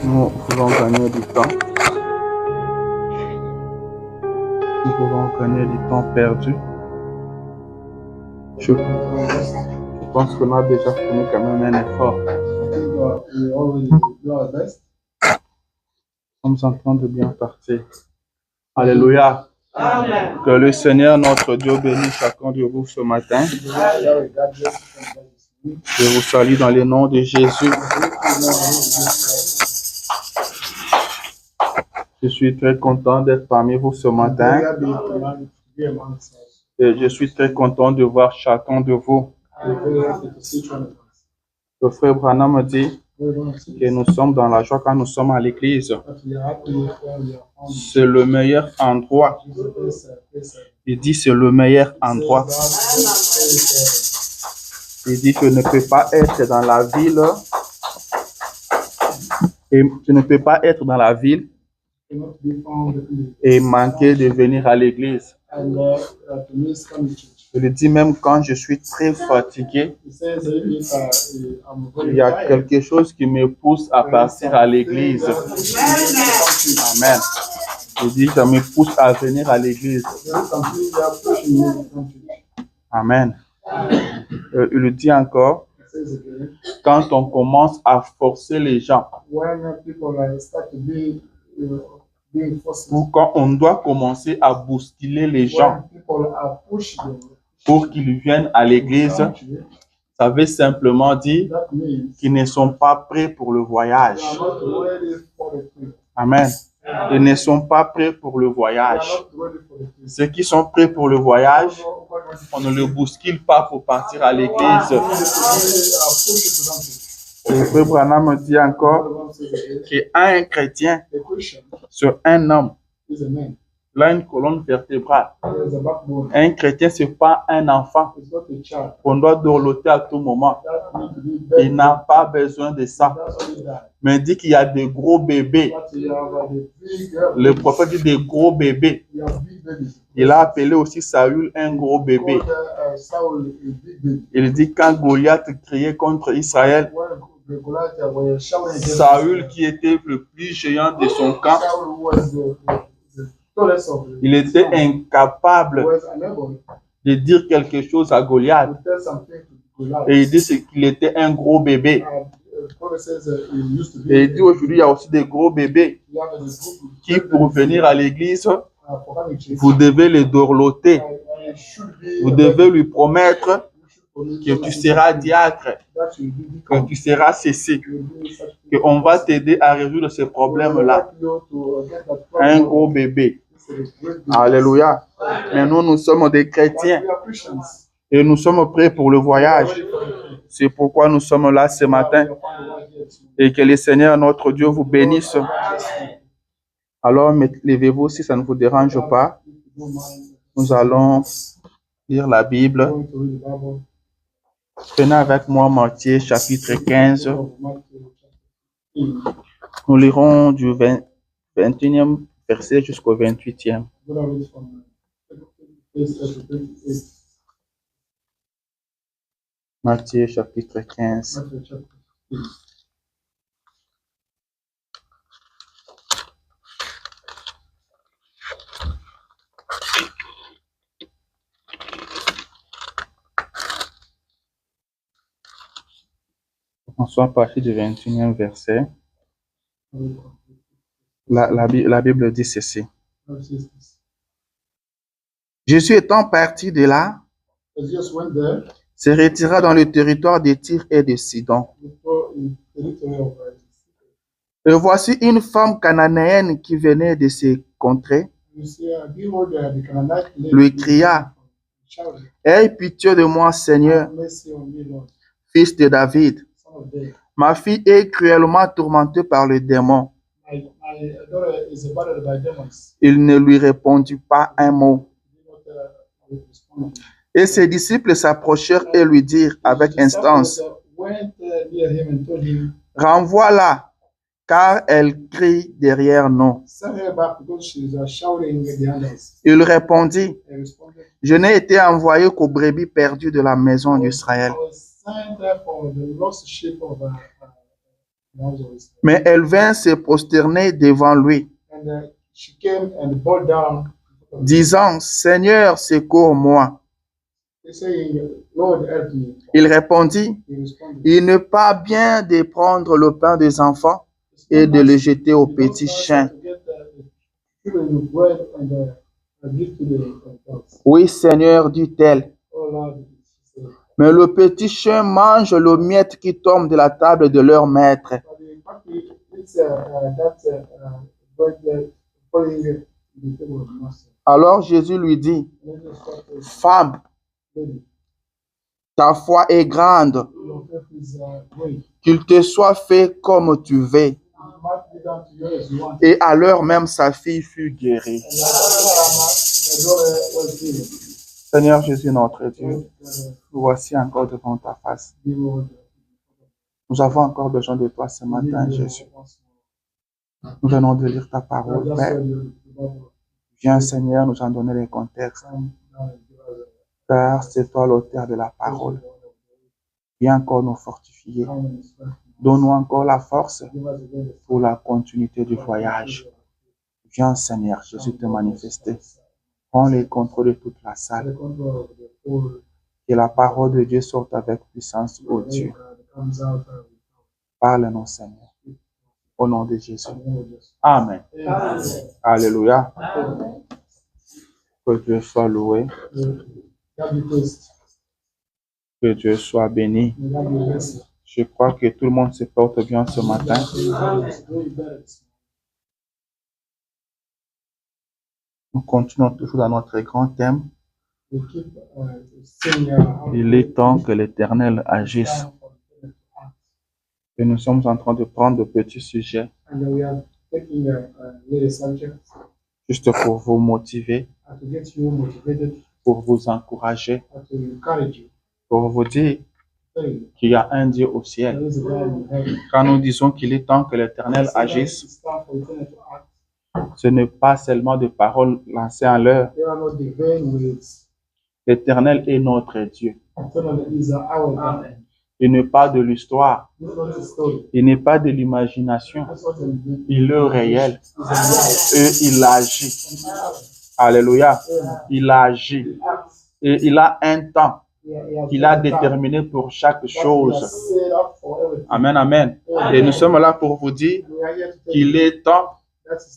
Nous voulons gagner du temps. Nous voulons gagner du temps perdu. Je pense qu'on a déjà fourni quand même un effort. Nous sommes en train de bien partir. Alléluia. Amen. Que le Seigneur, notre Dieu, bénisse chacun de vous ce matin. Je vous salue dans le nom de Jésus. Je suis très content d'être parmi vous ce matin. Et je suis très content de voir chacun de vous. Le frère Branham me dit que nous sommes dans la joie quand nous sommes à l'église. C'est le meilleur endroit. Il dit c'est le meilleur endroit. Il dit que je ne peux pas être dans la ville et je ne peux pas être dans la ville et manquer de venir à l'église. Je le dis même quand je suis très fatigué, il y a quelque chose qui me pousse à partir à l'église. Amen. Je dis, ça me pousse à venir à l'église. Amen. Il le dit encore, quand on commence à forcer les gens, quand on doit commencer à bousculer les gens pour qu'ils viennent à l'église, ça veut simplement dire qu'ils ne sont pas prêts pour le voyage. Amen. Ils ne sont pas prêts pour le voyage. Ceux qui sont prêts pour le voyage, on ne le bouscule pas pour partir à l'église. Le frère Branham me dit encore qu'un chrétien, sur un homme, là une colonne vertébrale. Un chrétien, ce n'est pas un enfant qu'on doit dorloter à tout moment. Il n'a pas besoin de ça. Mais il dit qu'il y a des gros bébés. Le prophète dit des gros bébés. Il a appelé aussi Saül un gros bébé. Il dit quand Goliath criait contre Israël, Saül qui était le plus géant de son camp, il était incapable de dire quelque chose à Goliath. Et il dit qu'il était un gros bébé. Et il dit aujourd'hui, il y a aussi des gros bébés qui, pour venir à l'église, vous devez les dorloter. Vous devez lui promettre que tu seras diacre, que tu seras cessé, qu'on va t'aider à résoudre ce problème-là. Un gros bébé. Alléluia. Mais nous sommes des chrétiens et nous sommes prêts pour le voyage. C'est pourquoi nous sommes là ce matin. Et que le Seigneur, notre Dieu, vous bénisse. Alors, levez-vous si ça ne vous dérange pas. Nous allons lire la Bible. Prenez avec moi Matthieu chapitre 15. Nous lirons du 21e verset jusqu'au 28e. Matthieu chapitre 15. On soit à partir du 21e verset. La Bible dit ceci. Jésus étant parti de là, se retira dans le territoire de Tyr et de Sidon. Et voici une femme cananéenne qui venait de ces contrées, lui cria, « Aie pitié de moi, Seigneur, fils de David. Ma fille est cruellement tourmentée par le démon. » Il ne lui répondit pas un mot. Et ses disciples s'approchèrent et lui dirent avec instance, « Renvoie-la, car elle crie derrière nous. » Il répondit, « Je n'ai été envoyé qu'aux brebis perdues de la maison d'Israël. » Mais elle vint se prosterner devant lui, disant, Seigneur, secours-moi. Il répondit, il n'est pas bien de prendre le pain des enfants et de le jeter aux petits chiens. Oui, Seigneur, dit-elle. Mais le petit chien mange le miette qui tombe de la table de leur maître. Alors Jésus lui dit, Femme, ta foi est grande, qu'il te soit fait comme tu veux. Et à l'heure même, sa fille fut guérie. Seigneur Jésus, notre Dieu, nous voici encore devant ta face. Nous avons encore besoin de toi ce matin, Jésus. Nous venons de lire ta parole, Père. Viens, Seigneur, nous en donner les contextes. Car c'est toi l'auteur de la parole. Viens encore nous fortifier. Donne-nous encore la force pour la continuité du voyage. Viens, Seigneur, Jésus, te manifester. Prends les contrôles de toute la salle. Que la parole de Dieu sorte avec puissance, ô Dieu. Parle-nous, Seigneur. Au nom de Jésus. Amen. Alléluia. Que Dieu soit loué. Que Dieu soit béni. Je crois que tout le monde se porte bien ce matin. Nous continuons toujours dans notre grand thème. Il est temps que l'Éternel agisse. Et nous sommes en train de prendre de petits sujets. Juste pour vous motiver, pour vous encourager, pour vous dire qu'il y a un Dieu au ciel. Quand nous disons qu'il est temps que l'Éternel agisse, ce n'est pas seulement des paroles lancées en l'air. L'Éternel est notre Dieu. Il n'est pas de l'histoire. Il n'est pas de l'imagination. Il est réel. Et il agit. Alléluia. Il agit. Et il a un temps qu'il a déterminé pour chaque chose. Amen, amen. Et nous sommes là pour vous dire qu'il est temps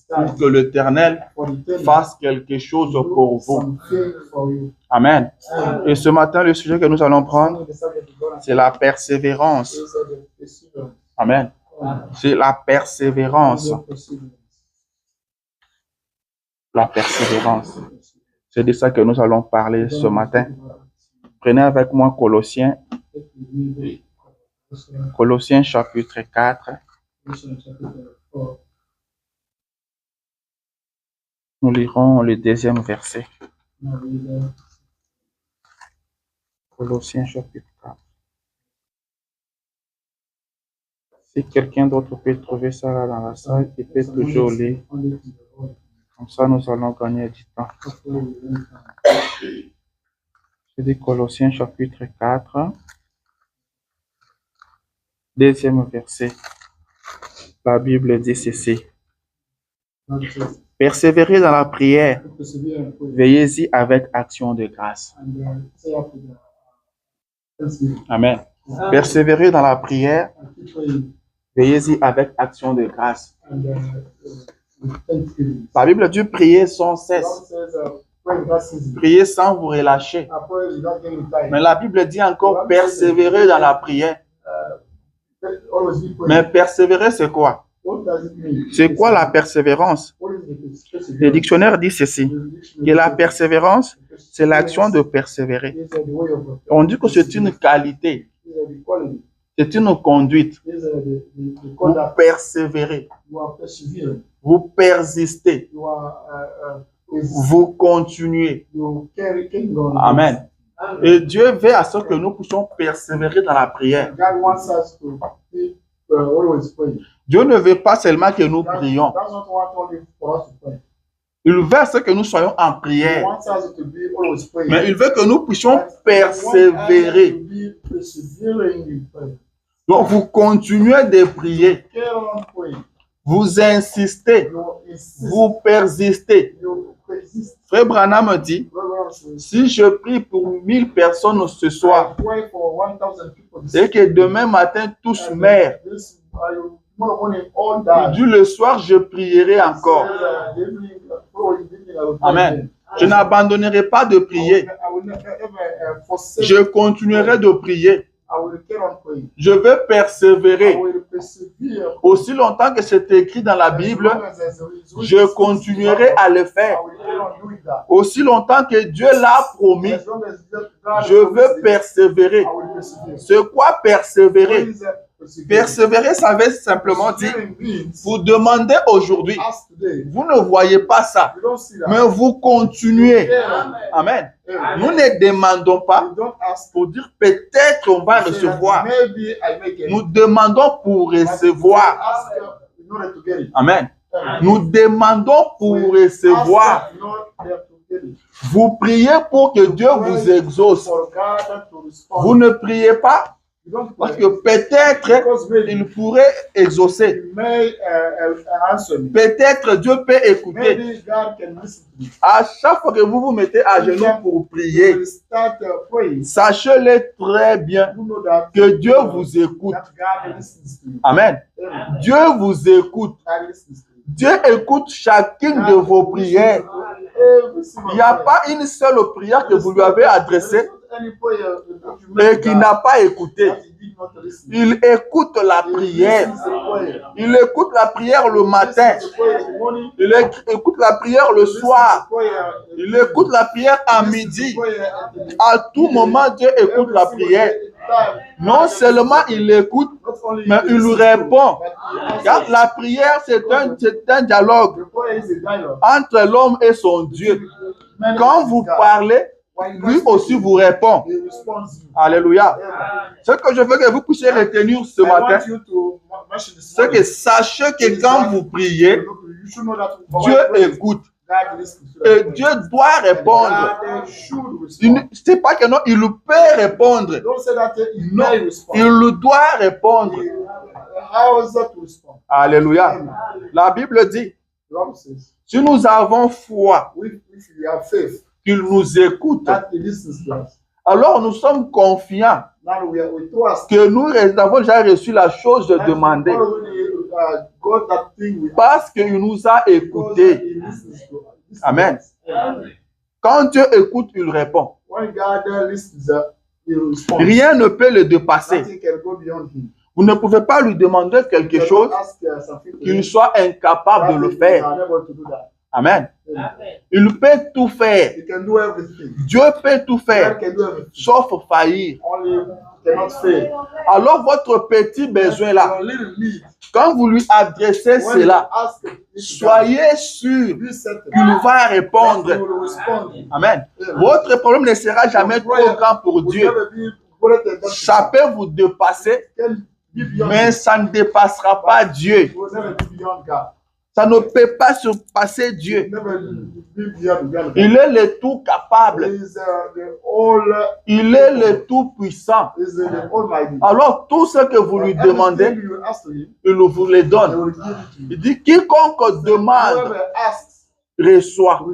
pour que l'Éternel fasse quelque chose pour vous. Amen. Et ce matin, le sujet que nous allons prendre, c'est la persévérance. Amen. C'est la persévérance. La persévérance. C'est de ça que nous allons parler ce matin. Prenez avec moi Colossiens. Colossiens chapitre 4. Nous lirons le deuxième verset. Colossiens chapitre 4. Si quelqu'un d'autre peut trouver ça là dans la salle, il peut toujours lire. Comme ça, nous allons gagner du temps. C'est de Colossiens chapitre 4. Deuxième verset. La Bible dit ceci. Persévérez dans la prière, veillez-y avec action de grâce. Amen. Persévérez dans la prière, veillez-y avec action de grâce. La Bible dit prier sans cesse. Priez sans vous relâcher. Mais la Bible dit encore persévérer dans la prière. Mais persévérer, c'est quoi? C'est quoi la persévérance? Le dictionnaire dit ceci, que la persévérance, c'est l'action de persévérer. On dit que c'est une qualité, c'est une conduite. Vous persévérez, vous persistez, vous continuez. Amen. Et Dieu veut à ce que nous puissions persévérer dans la prière. Dieu ne veut pas seulement que nous prions. Il veut à ce que nous soyons en prière. Mais il veut que nous puissions persévérer. Donc, vous continuez de prier. Carry on praying. Vous insistez. You insist. Vous persistez. You persist. Frère Branham me dit, Brother says, si je prie pour 1000 personnes ce soir, I pray for 1,000 people. et que demain matin tous meurent, Tomorrow morning, all il die. dit le soir je prierai encore. Amen. Je n'abandonnerai pas de prier. Je continuerai de prier. Je vais persévérer. Aussi longtemps que c'est écrit dans la Bible, je continuerai à le faire. Aussi longtemps que Dieu l'a promis, je veux persévérer. C'est quoi persévérer? Persévérer, ça veut simplement dire, vous demandez aujourd'hui, vous ne voyez pas ça, mais vous continuez. Amen. Nous ne demandons pas pour dire peut-être on va recevoir. Nous demandons pour recevoir. Amen. Nous demandons pour recevoir. Vous priez pour que Dieu vous exauce. Vous ne priez pas parce que peut-être il pourrait exaucer. Peut-être Dieu peut écouter. À chaque fois que vous vous mettez à genoux pour prier, sachez-le très bien que Dieu vous écoute. Amen. Dieu vous écoute. Dieu écoute chacune de vos prières. Il n'y a pas une seule prière que vous lui avez adressée et qui n'a pas écouté. Il écoute la prière. Il écoute la prière le matin. Il écoute la prière le soir. Il écoute la prière à midi. À tout moment, Dieu écoute la prière. Non seulement il écoute, mais il répond. Car la prière, c'est un dialogue entre l'homme et son Dieu. Quand vous parlez, lui aussi vous répond. Alléluia. Ce que je veux que vous puissiez retenir ce matin, c'est que sachez que quand vous priez, Dieu écoute. Et Dieu doit répondre. C'est pas que non, il peut répondre. Non, il doit répondre. Alléluia. La Bible dit, si nous avons foi, qu'il nous écoute, alors nous sommes confiants que nous avons déjà reçu la chose de demander parce qu'il nous a écoutés. Amen. Quand Dieu écoute, il répond. Rien ne peut le dépasser. Vous ne pouvez pas lui demander quelque chose qu'il soit incapable de le faire. Amen. Il peut tout faire. Dieu peut tout faire, sauf faillir. Alors votre petit besoin là, quand vous lui adressez cela, soyez sûr qu'il va répondre. Amen. Votre problème ne sera jamais trop grand pour Dieu. Ça peut vous dépasser, mais ça ne dépassera pas Dieu. Ça ne peut pas surpasser Dieu. Il est le tout capable. Il est le tout puissant. Alors tout ce que vous lui demandez, il vous le donne. Il dit quiconque demande reçoit.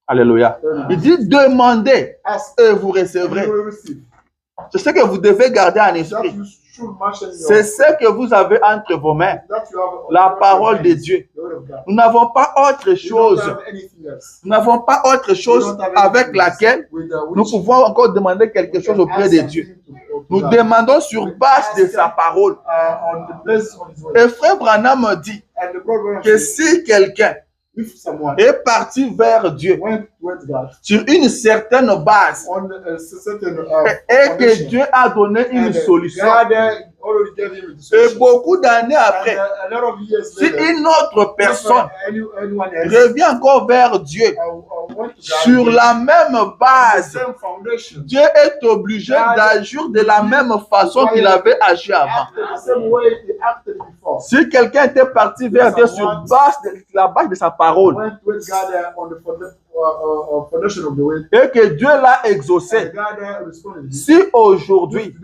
Alléluia. Il dit demandez et vous recevrez. C'est ce que vous devez garder en esprit. C'est ce que vous avez entre vos mains, la parole de Dieu. Nous n'avons pas autre chose. Nous n'avons pas autre chose avec laquelle nous pouvons encore demander quelque chose auprès de Dieu. Nous demandons sur base de sa parole. Et Frère Branham me dit que si quelqu'un est parti vers Dieu sur une certaine base et que Dieu a donné une solution, et beaucoup d'années après, si une autre personne revient encore vers Dieu sur la même base, Dieu est obligé d'agir de la même façon qu'il avait agi avant. Si quelqu'un était parti vers Dieu sur la base de sa parole et que Dieu l'a exaucé, si aujourd'hui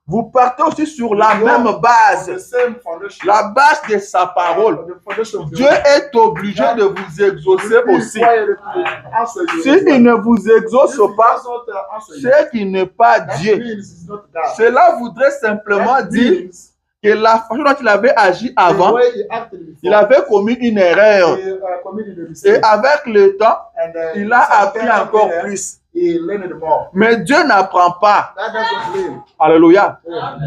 vous partez aussi sur la même base, the same foundation. la base de sa parole. The foundation of the Dieu est obligé de vous exaucer aussi. Answer you. S'il ne vous exauce If he pas, does not answer you, c'est qu'il n'est pas that Dieu. means he's not God. Cela voudrait simplement That dire means que la façon dont il avait agi the avant, way he acted before, il avait commis une erreur. he committed a Et mistake. avec le temps, And il a appris encore plus. He learned more. Mais Dieu n'apprend pas. That doesn't live. Alléluia.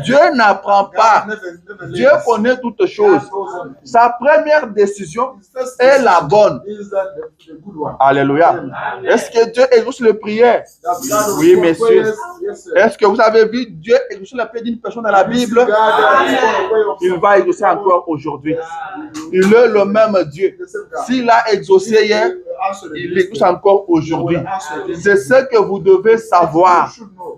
Dieu n'apprend pas. God never Dieu lives. connaît toutes choses. God knows everything. Sa première décision His first est la decision bonne. is the good one. Alléluia. Est-ce que Dieu exauce les prières? That God Oui, will messieurs. prayers. Yes, sir. Est-ce que vous avez vu Dieu exaucer la prière d'une personne dans la Bible? God, God, Il va exaucer encore aujourd'hui. Il est le même Dieu. S'il a exaucé hier, il exauce encore aujourd'hui. C'est ce que vous devez savoir.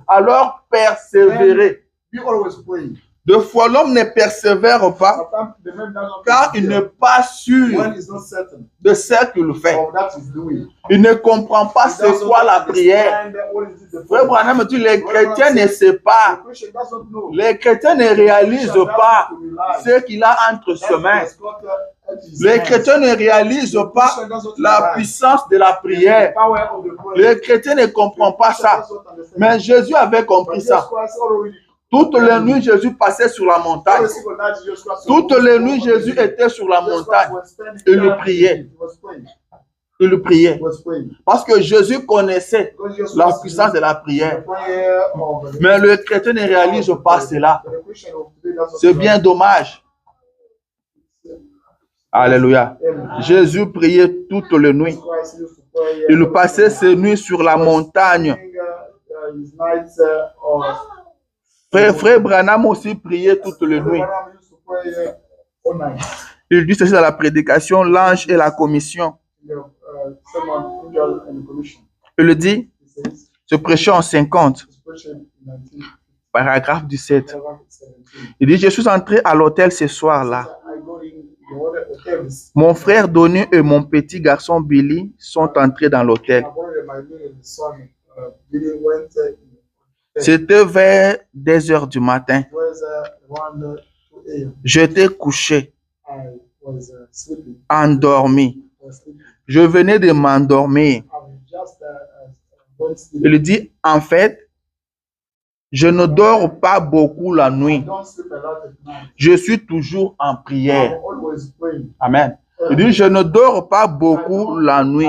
Alors persévérez. Be always praying. Deux fois l'homme ne persévère pas Sometimes the man doesn't car il n'est pas sûr when he's not certain de ce qu'il fait. of that he's doing. Il ne comprend pas He c'est doesn't quoi la prière. understand what is it the Frère Branham me dit, les chrétiens ne savent The pas. Christian doesn't know. Les chrétiens ne réalisent pas ce qu'il a entre ses mains. Les chrétiens ne réalisent pas la puissance de la prière. Les chrétiens ne comprennent pas ça. Mais Jésus avait compris ça. Toutes les nuits, Jésus passait sur la montagne. Toutes les nuits, Jésus était sur la montagne. Il priait. Il priait. Parce que Jésus connaissait la puissance de la prière. Mais le chrétien ne réalise pas cela. C'est bien dommage. Alléluia. Jésus priait toutes les nuits. Il passait ses nuits sur la montagne. Frère Branham aussi priait toutes les nuits. Il dit ceci dans la prédication, l'ange et la commission. Il dit, ce prêchant en 50, paragraphe 17. Il dit, je suis entré à l'hôtel ce soir-là. Mon frère Donny et mon petit garçon Billy sont entrés dans l'hôtel. C'était vers 10 heures du matin. J'étais couché, endormi. Je venais de m'endormir. Il dit, en fait, je ne dors pas beaucoup la nuit. Je suis toujours en prière. Amen. Il dit, je ne dors pas beaucoup la nuit.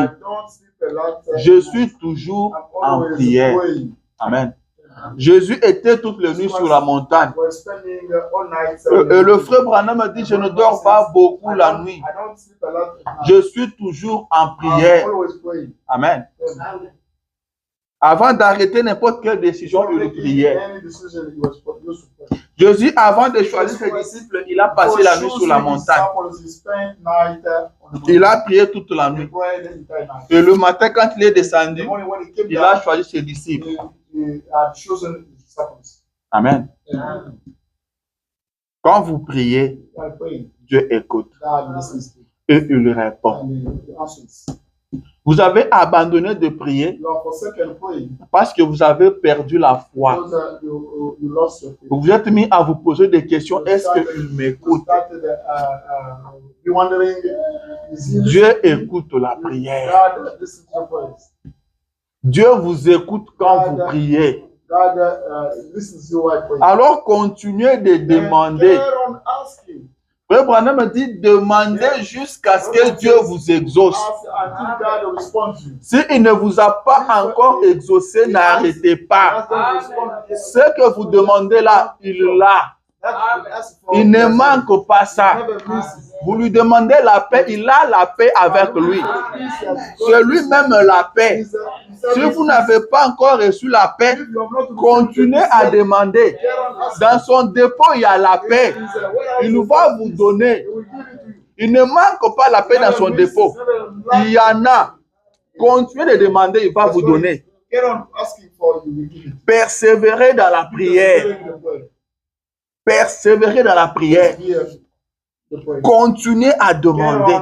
Je suis toujours en prière. Amen. Jésus était toutes les nuits sur la montagne. Et le frère Branham me dit, je ne dors pas beaucoup la nuit. Je suis toujours en prière. Amen. Avant d'arrêter n'importe quelle décision, il priait. Jésus, avant de choisir ses disciples, il a passé la nuit sur la montagne. Il a prié toute la nuit. Et le matin, quand il est descendu, il a choisi ses disciples. Amen. Quand vous priez, Dieu écoute et il répond. Vous avez abandonné de prier parce que vous avez perdu la foi. Vous vous êtes mis à vous poser des questions. Est-ce qu'il m'écoute? Dieu écoute la prière. Dieu vous écoute quand vous priez. Alors continuez de demander. Frère Branham me dit, demandez jusqu'à ce que Dieu vous exauce. S'il ne vous a pas encore exaucé, n'arrêtez pas. Ce que vous demandez là, il l'a. Il ne manque pas ça. Vous lui demandez la paix, il a la paix avec lui. C'est lui-même la paix. Si vous n'avez pas encore reçu la paix, continuez à demander. Dans son dépôt, il y a la paix. Il va vous donner. Il ne manque pas la paix dans son dépôt. Il y en a. Continuez de demander, il va vous donner. Persévérez dans la prière. Persévérez dans la prière. Continuez à demander.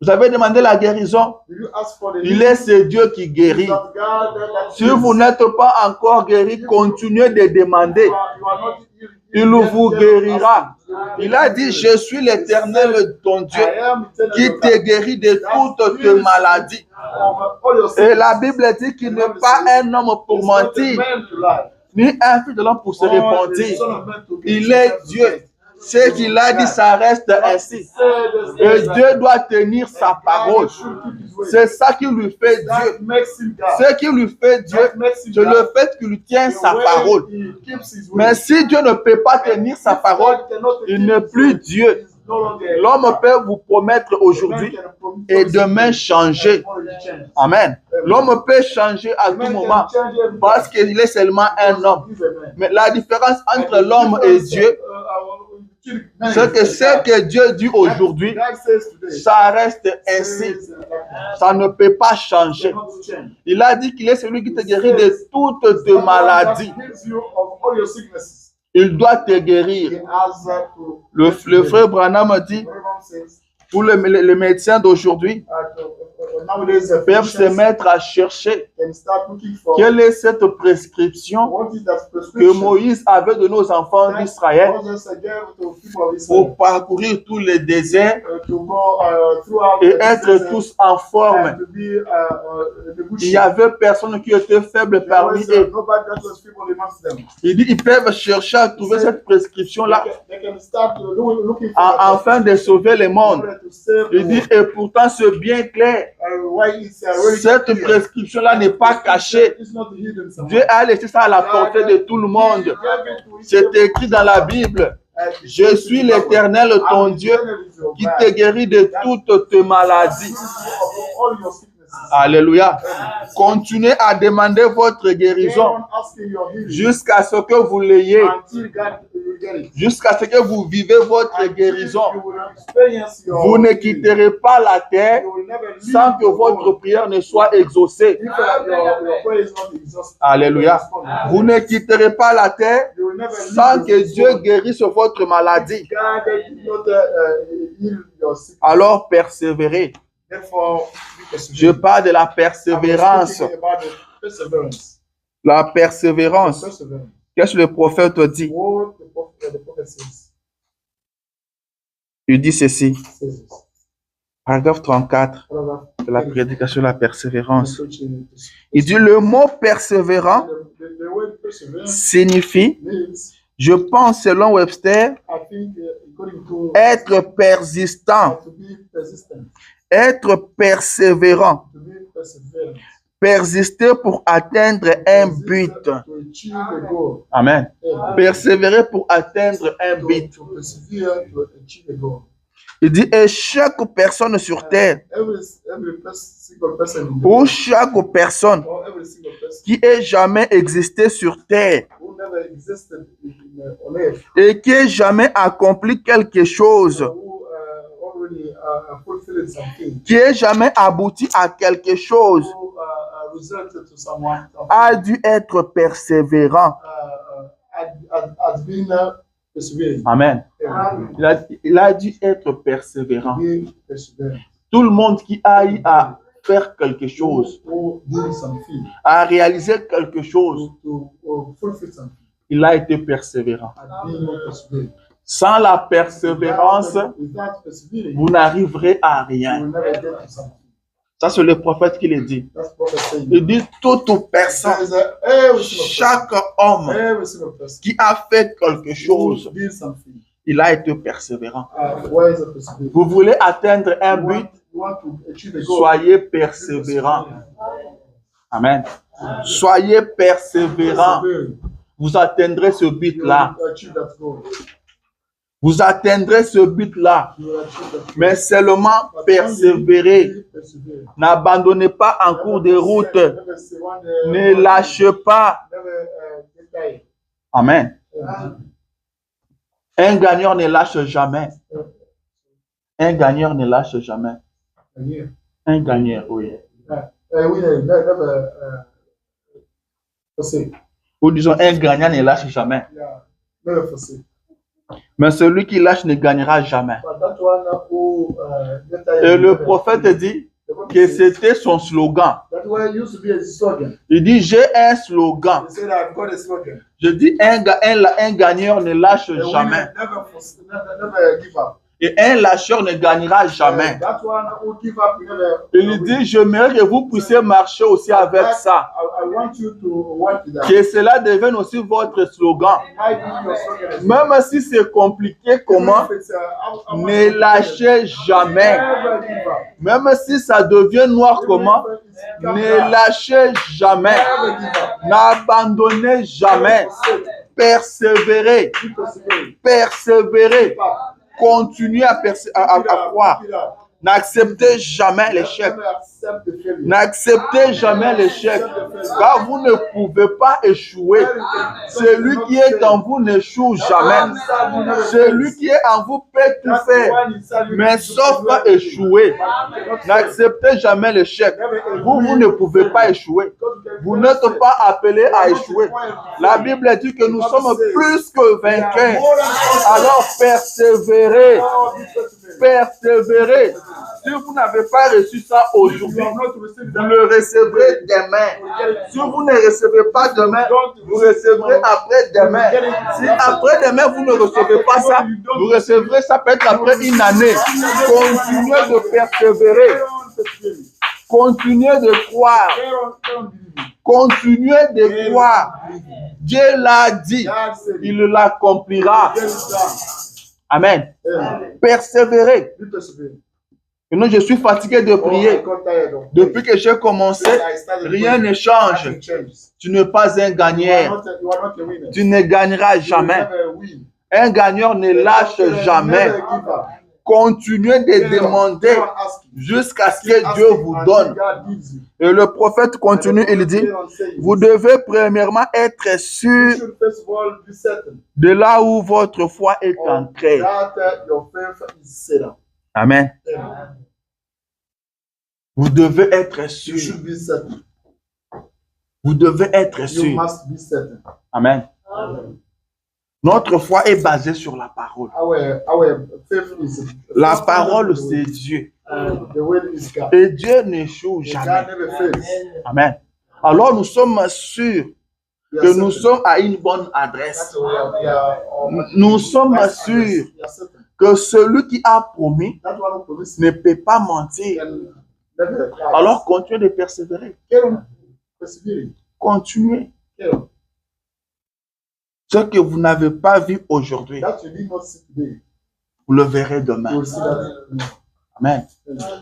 Vous avez demandé la guérison. Did you ask for the Il est ce Dieu qui guérit. that God that Si vous n'êtes pas encore guéri, continuez de demander. you are not Il vous guérira. Il a dit, je suis l'Éternel, ton Dieu, qui te guérit de toutes tes maladies. Et la Bible dit qu'il n'est pas un homme pour mentir, ni un fils de l'homme pour se repentir. Il est Dieu. Ce qu'il a dit, ça reste ainsi. Et Dieu doit tenir sa parole. C'est ça qui lui fait Dieu. Ce qui lui fait Dieu, c'est le fait qu'il tient sa parole. Mais si Dieu ne peut pas tenir sa parole, il n'est plus Dieu. L'homme peut vous promettre aujourd'hui et demain changer. Amen. L'homme peut changer à tout moment parce qu'il est seulement un homme. Mais la différence entre l'homme et Dieu, c'est que ce que Dieu dit aujourd'hui, ça reste ainsi. Ça ne peut pas changer. Il a dit qu'il est celui qui te guérit de toutes tes maladies. Il doit te guérir. Le frère Branham dit, pour les médecins d'aujourd'hui, peuvent se mettre à chercher quelle est cette prescription que Moïse avait de nos enfants d'Israël pour parcourir tous les déserts et être tous en forme. Il n'y avait personne qui était faible parmi eux. Il dit ils peuvent chercher à trouver cette prescription-là afin de sauver le monde. Il dit et pourtant c'est bien clair. Cette prescription-là n'est pas cachée. Dieu a laissé ça à la portée de tout le monde. C'est écrit dans la Bible. Je suis l'Éternel, ton Dieu, qui te guérit de toutes tes maladies. Alléluia. Continuez à demander votre guérison jusqu'à ce que vous l'ayez. Jusqu'à ce que vous vivez votre guérison. Vous ne quitterez pas la terre sans que votre prière ne soit exaucée. Alléluia. Vous ne quitterez pas la terre sans que Dieu guérisse votre maladie. Alors persévérez. Je parle de la persévérance. La persévérance. Qu'est-ce que le prophète dit? Il dit ceci. Paragraphe 34 de la prédication de la persévérance. Il dit le mot persévérant signifie, je pense selon Webster, être persistant, être persévérant, persister pour atteindre un but. Amen. Persévérer pour atteindre un but. Il dit, et chaque personne sur terre, ou chaque personne qui ait jamais existé sur terre, et qui ait jamais accompli quelque chose, qui ait jamais abouti à quelque chose, a dû être persévérant. Amen. Il a dû être persévérant. Tout le monde qui a eu à faire quelque chose, à réaliser quelque chose, il a été persévérant. Sans la persévérance, vous n'arriverez à rien. Ça, c'est le prophète qui le dit. Il dit toute personne, chaque homme qui a fait quelque chose, il a été persévérant. Vous voulez atteindre un but, soyez persévérant. Amen. Soyez persévérant. Vous atteindrez ce but-là. Vous atteindrez ce but-là, mais seulement persévérer. N'abandonnez pas en cours de route. Ne lâchez pas. Amen. Un gagnant ne lâche jamais. Un gagnant ne lâche jamais. Un gagnant, oui. Ou disons, un gagnant ne lâche jamais. Mais celui qui lâche ne gagnera jamais. But that one who Et le prophète dit que c'était son slogan. that one used to be a slogan. Il dit, j'ai un slogan. He said, I've got a slogan. Je dis, un gagneur ne lâche A winner jamais. never give up. Et un lâcheur ne gagnera jamais. That one who give up never. Il dit, j'aimerais que vous puissiez marcher aussi avec ça. I want you to work with that. Que cela devienne aussi votre slogan. I give your slogan as Même si c'est compliqué, comment? If it's, how much Ne lâchez jamais. never give up. Même si ça devient noir, comment? Ne lâchez jamais. Never give up. N'abandonnez jamais. Persévérez. Keep persevering. Persévérez. Keep up. Continuez à Keep it up. croire. Keep it up. N'acceptez jamais l'échec. Never accept the failure. N'acceptez jamais l'échec. Car vous ne pouvez pas échouer. Celui qui est en vous n'échoue jamais. Celui qui est en vous peut tout faire, mais sauf pas échouer. N'acceptez jamais l'échec. Vous ne pouvez pas échouer. Vous n'êtes pas appelé à échouer. La Bible dit que nous sommes plus que vainqueurs. Alors persévérez. Persévérez. Si vous n'avez pas reçu ça aujourd'hui, vous le recevrez demain. Si vous ne recevez pas demain, vous recevrez après-demain. Si après-demain, vous ne recevez pas ça, vous recevrez ça peut-être après une année. Continuez de persévérer. Continuez de croire. Continuez de croire. Dieu l'a dit. Il l'accomplira. Amen. Persévérez. Et non, je suis fatigué de prier. Depuis que j'ai commencé, rien ne change. Tu n'es pas un gagnant. Tu ne gagneras jamais. Un gagnant ne lâche jamais. Continuez de demander jusqu'à ce que Dieu vous donne. Et le prophète continue, il dit, vous devez premièrement être sûr de là où votre foi est ancrée. Amen. Vous devez être sûr. Vous devez être sûr. Amen. Notre foi est basée sur la parole. La parole, c'est Dieu. Et Dieu n'échoue jamais. Amen. Alors nous sommes sûrs que nous sommes à une bonne adresse. Nous sommes sûrs que celui qui a promis ne peut pas mentir. Alors continuez de persévérer. Continuez. Ce que vous n'avez pas vu aujourd'hui, vous le verrez demain. Amen.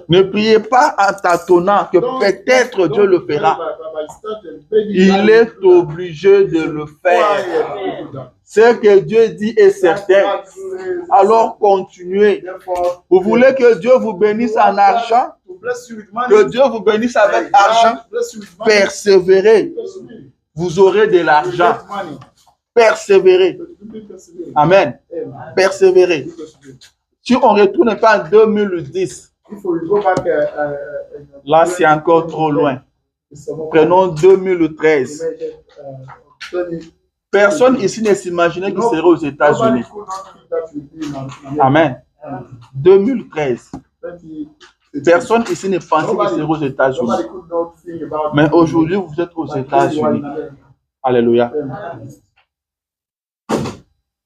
Ne priez pas en tâtonnant que peut-être Dieu le fera. Il est obligé de le faire. Ce que Dieu dit est certain. Alors continuez. Vous voulez que Dieu vous bénisse en argent? Que Dieu vous bénisse avec argent? Persévérez. Vous aurez de l'argent. Persévérez. Amen. Persévérez. Si on ne retourne pas en 2010, là c'est encore trop loin. Prenons 2013. Personne ici ne s'imaginait qu'il serait aux États-Unis. Amen. 2013. Personne ici ne pensait qu'il serait aux États-Unis. Mais aujourd'hui, vous êtes aux États-Unis. Alléluia.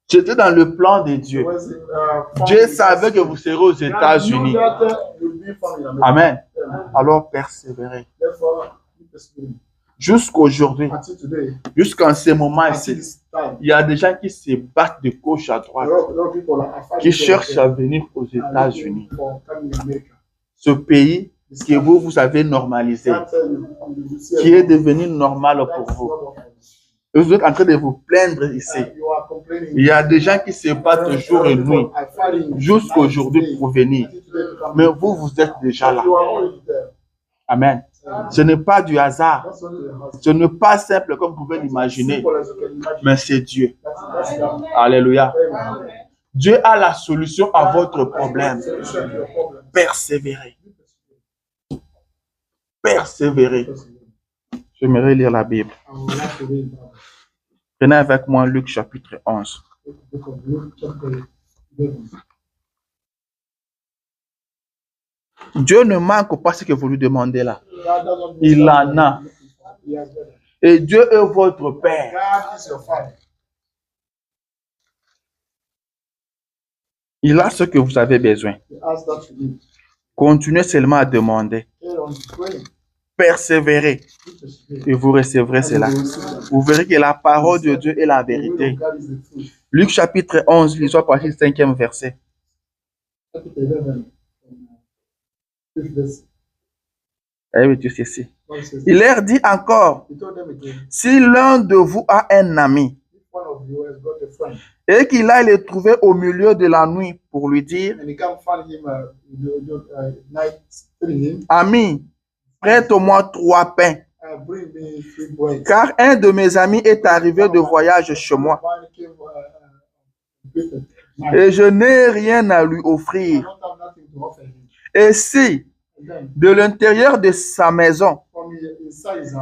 C'était dans le plan de Dieu. Dieu savait que vous serez aux États-Unis. Amen. Alors persévérez. Jusqu'aujourd'hui, jusqu'en ce moment-ci, il y a des gens qui se battent de gauche à droite, qui cherchent à venir aux États-Unis. Ce pays que vous avez normalisé, qui est devenu normal pour vous. Et vous êtes en train de vous plaindre ici. Il y a des gens qui se battent jour et nuit jusqu'aujourd'hui pour venir. Mais vous, vous êtes déjà là. Amen. Ce n'est pas du hasard. Ce n'est pas simple comme vous pouvez l'imaginer. Mais c'est Dieu. Alléluia. Dieu a la solution à votre problème. Persévérez. Persévérez. J'aimerais lire la Bible. Prenez avec moi Luc chapitre 11. Dieu ne manque pas ce que vous lui demandez là. Il en a. Et Dieu est votre Père. Il a ce que vous avez besoin. Continuez seulement à demander. Persévérez. Et vous recevrez cela. Vous verrez que la parole de Dieu est la vérité. Luc chapitre 11, lisons à partir du 5e verset. Il leur dit encore, si l'un de vous a un ami et qu'il aille le trouver au milieu de la nuit pour lui dire, ami, prête-moi 3 pains, car un de mes amis est arrivé de voyage chez moi et je n'ai rien à lui offrir. Et si, de l'intérieur de sa maison,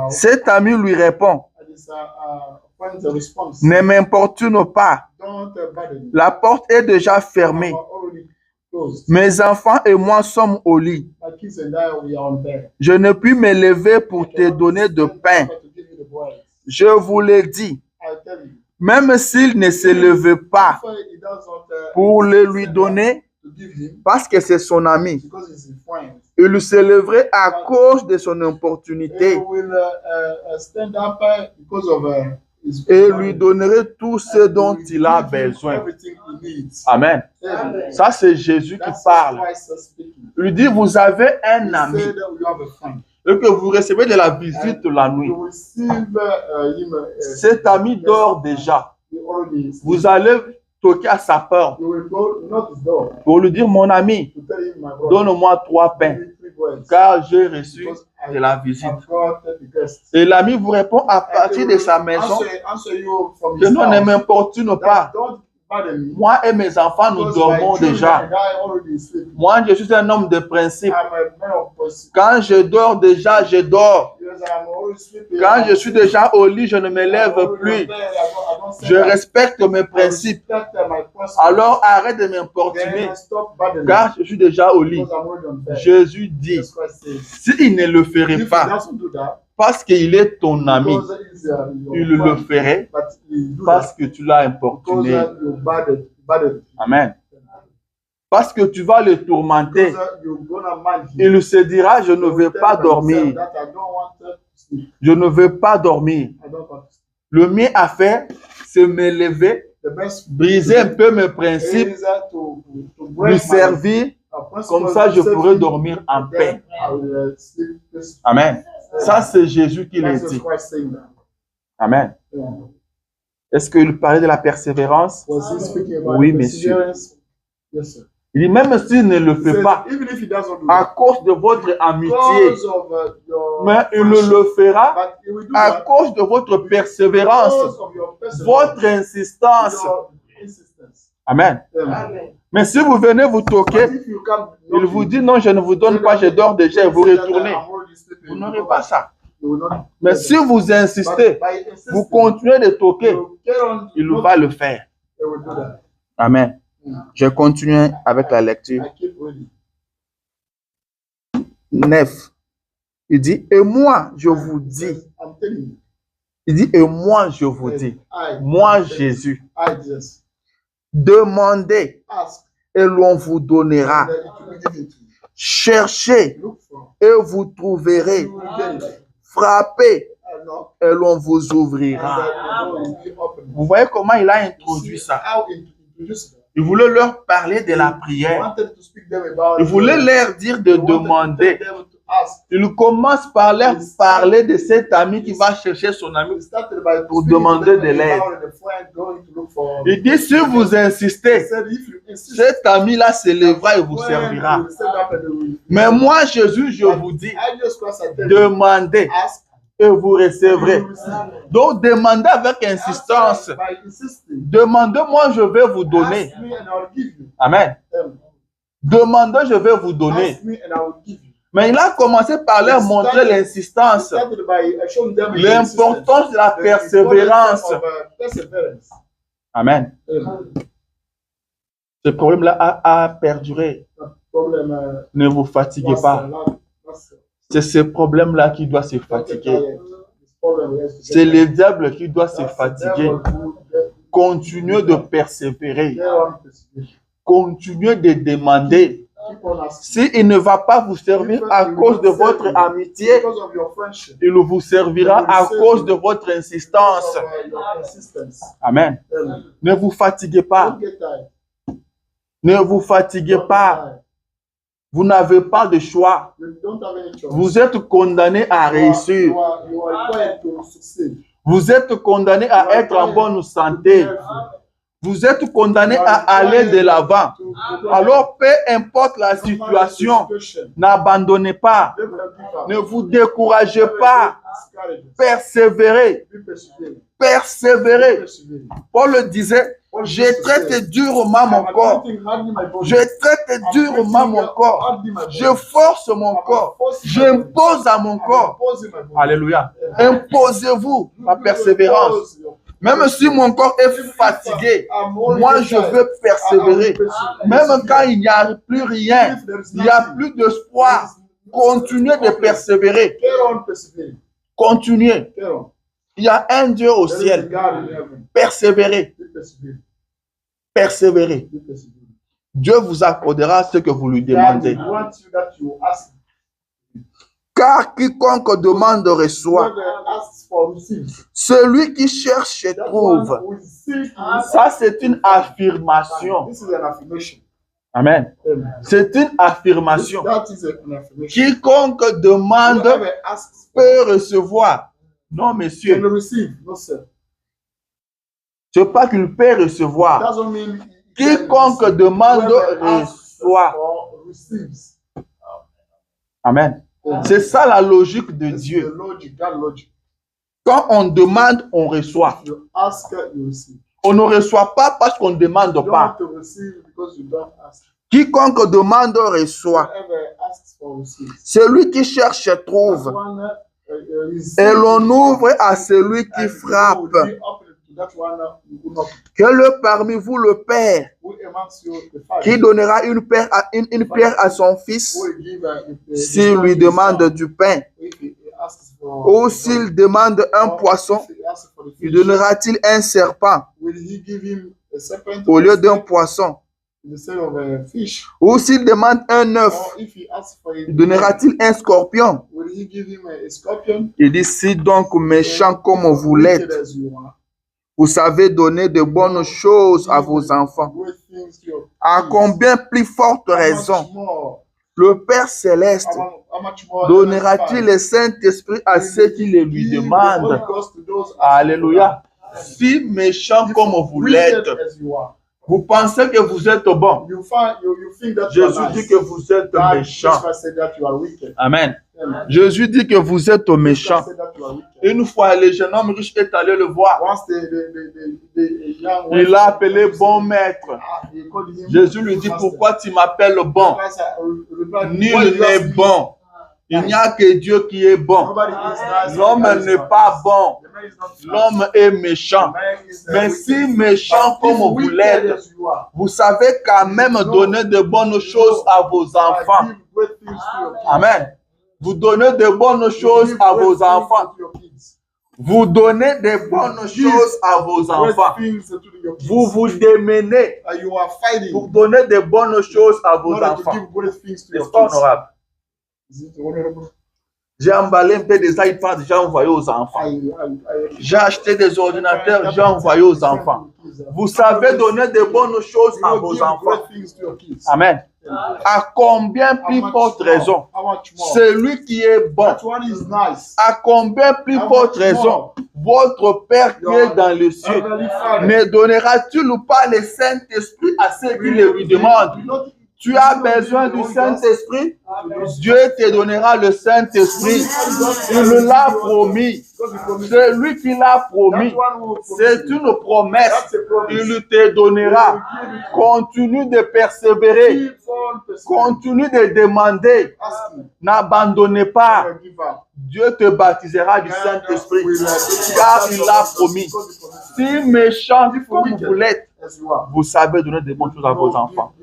cet ami lui répond, ne m'importune pas, la porte est déjà fermée, mes enfants et moi sommes au lit, je ne puis me lever pour te donner de pain. Je vous l'ai dit, même s'il ne se levait pas pour le lui donner, parce que c'est son ami, il se leverait à cause de son importunité et lui donnerait tout ce dont il a besoin. Amen. Ça, c'est Jésus qui parle. Il lui dit, vous avez un ami et que vous recevez de la visite la nuit. Cet ami dort déjà. Vous allez toquer à sa porte pour lui dire, mon ami, donne-moi 3 pains, car j'ai reçu de la visite. Et l'ami vous répond à partir de sa maison que non, ne m'importune pas. Moi et mes enfants, nous dormons déjà. Moi, je suis un homme de principe. Quand je dors déjà, je dors. Quand je suis déjà au lit, je ne me lève plus. Je respecte mes principes. Alors arrête de m'importuner, car je suis déjà au lit. Jésus dit, s'il ne le ferait pas, parce qu'il est ton ami, il le ferait parce que tu l'as importuné. Amen. Parce que tu vas le tourmenter. Il se dira, je ne veux pas dormir. Je ne veux pas dormir. Le mieux à faire, c'est me lever, briser un peu mes principes, lui servir. Comme ça, je pourrais dormir en paix. Amen. Ça, c'est Jésus qui l'a dit. Amen. Est-ce qu'il parlait de la persévérance? Oui, monsieur. Il dit, même s'il ne le fait pas, à cause de votre amitié, mais il le fera à cause de votre persévérance, votre insistance. Amen. Mais si vous venez vous toquer, il vous dit non, je ne vous donne pas, je dors déjà, et vous retournez. Vous n'aurez pas ça. Mais si vous insistez, vous continuez de toquer, il va le faire. Amen. Je continue avec la lecture. 9. Il dit, et moi je vous dis. Il dit, et moi je vous dis. Moi Jésus. Demandez et l'on vous donnera. Cherchez et vous trouverez. Frappez et l'on vous ouvrira. Vous voyez comment il a introduit ça? Il voulait leur parler de la prière. Il voulait leur dire de demander. Il commence par leur parler de cet ami qui va chercher son ami pour demander de l'aide. Il dit, si vous insistez, cet ami-là se lèvera et vous servira. Mais moi, Jésus, je vous dis, demandez et vous recevrez. Donc, demandez avec insistance. Demandez-moi, je vais vous donner. Amen. Demandez, je vais vous donner. Mais il a commencé par leur montrer l'insistance, l'importance de la persévérance. Amen. Ce problème-là a perduré. Ne vous fatiguez pas. C'est ce problème-là qui doit se fatiguer. C'est le diable qui doit se fatiguer. Continuez de persévérer. Continuez de demander. S'il ne va pas vous servir à cause de votre amitié, il vous servira à cause de votre insistance. Amen. Ne vous fatiguez pas. Ne vous fatiguez pas. Vous n'avez pas de choix. Vous êtes condamné à réussir. Vous êtes condamné à être en bonne santé. Vous êtes condamné à aller de l'avant. Alors, peu importe la situation, n'abandonnez pas. Ne vous découragez pas. Persévérez. Persévérez. Paul disait, je traite durement mon corps. Je traite durement mon corps. Je force mon corps. J'impose à mon corps. Alléluia. Imposez-vous la persévérance. Même si mon corps est fatigué, moi je veux persévérer. Même quand il n'y a plus rien, il n'y a plus d'espoir, continuez de persévérer. Continuez. Il y a un Dieu au ciel. Persévérez. Persévérez. Dieu vous accordera ce que vous lui demandez. Car quiconque demande reçoit. Celui qui cherche trouve. Ça, c'est une affirmation. Amen. C'est une affirmation. Quiconque demande peut recevoir. Non, monsieur. C'est pas qu'il peut recevoir. Quiconque demande reçoit. Amen. C'est ça la logique de Dieu. Quand on demande, on reçoit. On ne reçoit pas parce qu'on ne demande pas. Quiconque demande reçoit. Celui qui cherche trouve. Et l'on ouvre à celui qui frappe. Que parmi vous le Père, qui donnera une pierre à son fils, s'il lui demande du pain, ou s'il demande un poisson, lui donnera-t-il un serpent au lieu d'un poisson? Ou s'il demande un œuf, lui donnera-t-il un scorpion? Il dit, si donc méchant comme vous l'êtes, vous savez donner de bonnes choses à vos enfants, à combien plus forte raison le Père Céleste donnera-t-il le Saint-Esprit à ceux qui le lui demandent? Alléluia. Si méchant comme vous l'êtes, vous pensez que vous êtes bon. Jésus dit que vous êtes méchant. Amen. Jésus dit que vous êtes méchant. Une fois, le jeune homme riche est allé le voir. Il l'a appelé bon maître. Jésus lui dit, pourquoi tu m'appelles bon? Nul n'est bon. Il n'y a que Dieu qui est bon. L'homme n'est pas bon. L'homme est méchant. Mais si méchant comme vous l'êtes, vous savez quand même donner de bonnes choses à vos enfants. Amen. Vous donnez de bonnes choses à vos enfants. Vous donnez de bonnes choses à vos enfants. Vous vous démenez pour donner de bonnes choses à vos enfants. N'est-ce pas honorable? J'ai emballé un peu des iPads, j'ai envoyé aux enfants. J'ai acheté des ordinateurs, j'ai envoyé aux enfants. Vous savez donner de bonnes choses à vos enfants. Amen. À combien plus forte raison, celui qui est bon, à combien plus forte raison, votre Père qui est dans le ciel, ne donnera-t-il pas le Saint-Esprit à ceux qui le lui demandent? Tu as besoin du Saint-Esprit. Dieu te donnera le Saint-Esprit. Il l'a promis. C'est lui qui l'a promis. C'est une promesse. Il te donnera. Continue de persévérer. Continue de demander. N'abandonnez pas. Dieu te baptisera du Saint-Esprit. Car il l'a promis. Si méchant comme vous l'êtes, vous savez donner de bonnes choses à vos enfants.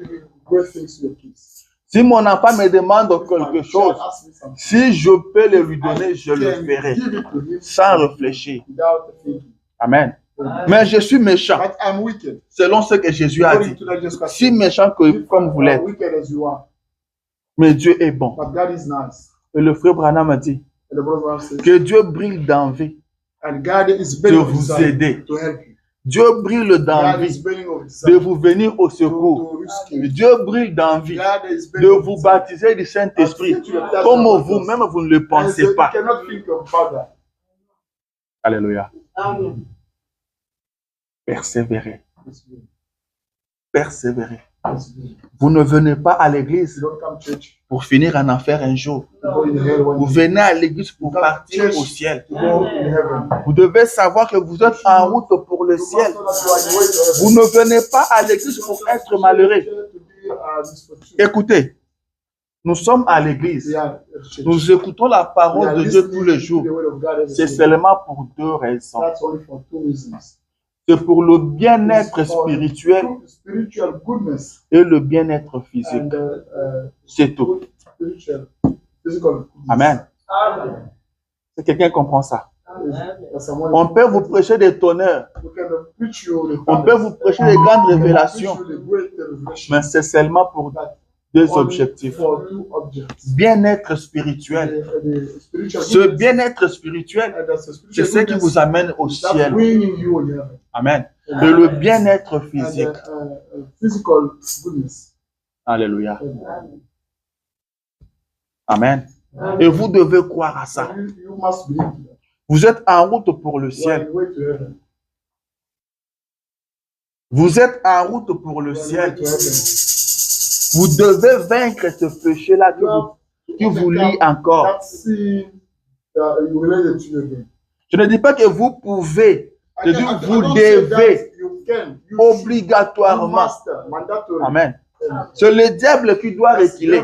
Si mon enfant me demande quelque chose, si je peux le lui donner, je le ferai. Sans réfléchir. Amen. Mais je suis méchant. Selon ce que Jésus a dit. Si méchant comme vous l'êtes. Mais Dieu est bon. Et le frère Branham a dit que Dieu brille d'envie de vous aider. Dieu brille d'envie de vous venir au secours. Dieu brille d'envie de vous baptiser du Saint-Esprit comme vous-même vous ne le pensez pas. Alléluia. Persévérez. Persévérez. Vous ne venez pas à l'église pour finir en enfer un jour. Vous venez à l'église pour partir au ciel. Vous devez savoir que vous êtes en route pour le ciel. Vous ne venez pas à l'église pour être malheureux. Écoutez, nous sommes à l'église. Nous écoutons la parole de Dieu tous les jours. C'est seulement pour deux raisons. C'est pour le bien-être spirituel et le bien-être physique. C'est tout. Amen. Si quelqu'un comprend ça. On peut vous prêcher des tonnerres. On peut vous prêcher des grandes révélations. Mais c'est seulement pour deux objectifs. Bien-être spirituel. Ce bien-être spirituel, c'est ce qui vous amène au ciel. Amen. Et le bien-être physique. Alléluia. Amen. Et vous devez croire à ça. Vous êtes en route pour le ciel. Vous êtes en route pour le ciel. Vous devez vaincre ce péché-là qui vous lie encore. Je ne dis pas que vous pouvez, je dis vous devez obligatoirement. Amen. C'est le diable qui doit reculer.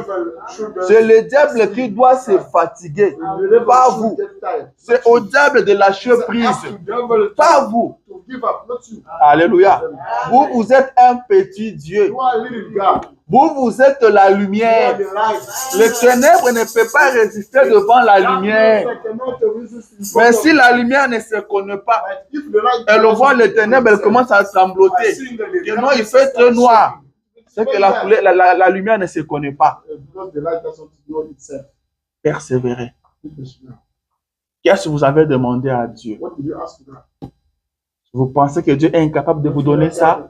C'est le diable qui doit se fatiguer. Pas vous. C'est au diable de lâcher prise. Pas vous. Alléluia. Vous, vous êtes un petit Dieu. Vous, vous êtes la lumière. Les ténèbres ne peuvent pas résister devant la lumière. Mais si la lumière ne se connaît pas, elle voit les ténèbres, elle commence à trembloter. Sinon, il fait très noir. C'est que la lumière ne se connaît pas. Persévérez. Qu'est-ce que vous avez demandé à Dieu? Vous pensez que Dieu est incapable de vous donner ça?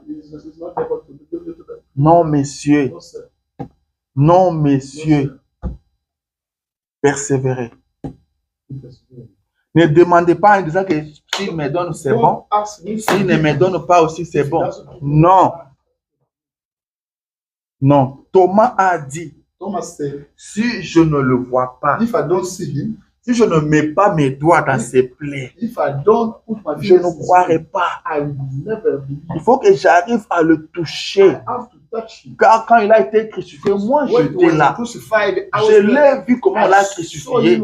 Non, messieurs. Non, messieurs. Persévérez. Ne demandez pas en disant que s'il me donne, c'est bon. S'il ne me donne pas aussi, c'est bon. Non. Non. Thomas a dit, si je ne le vois pas, si je ne mets pas mes doigts dans ses plaies, je ne croirai pas. Il faut que j'arrive à le toucher. Car quand il a été crucifié, moi j'étais là. Je l'ai vu comment on l'a crucifié.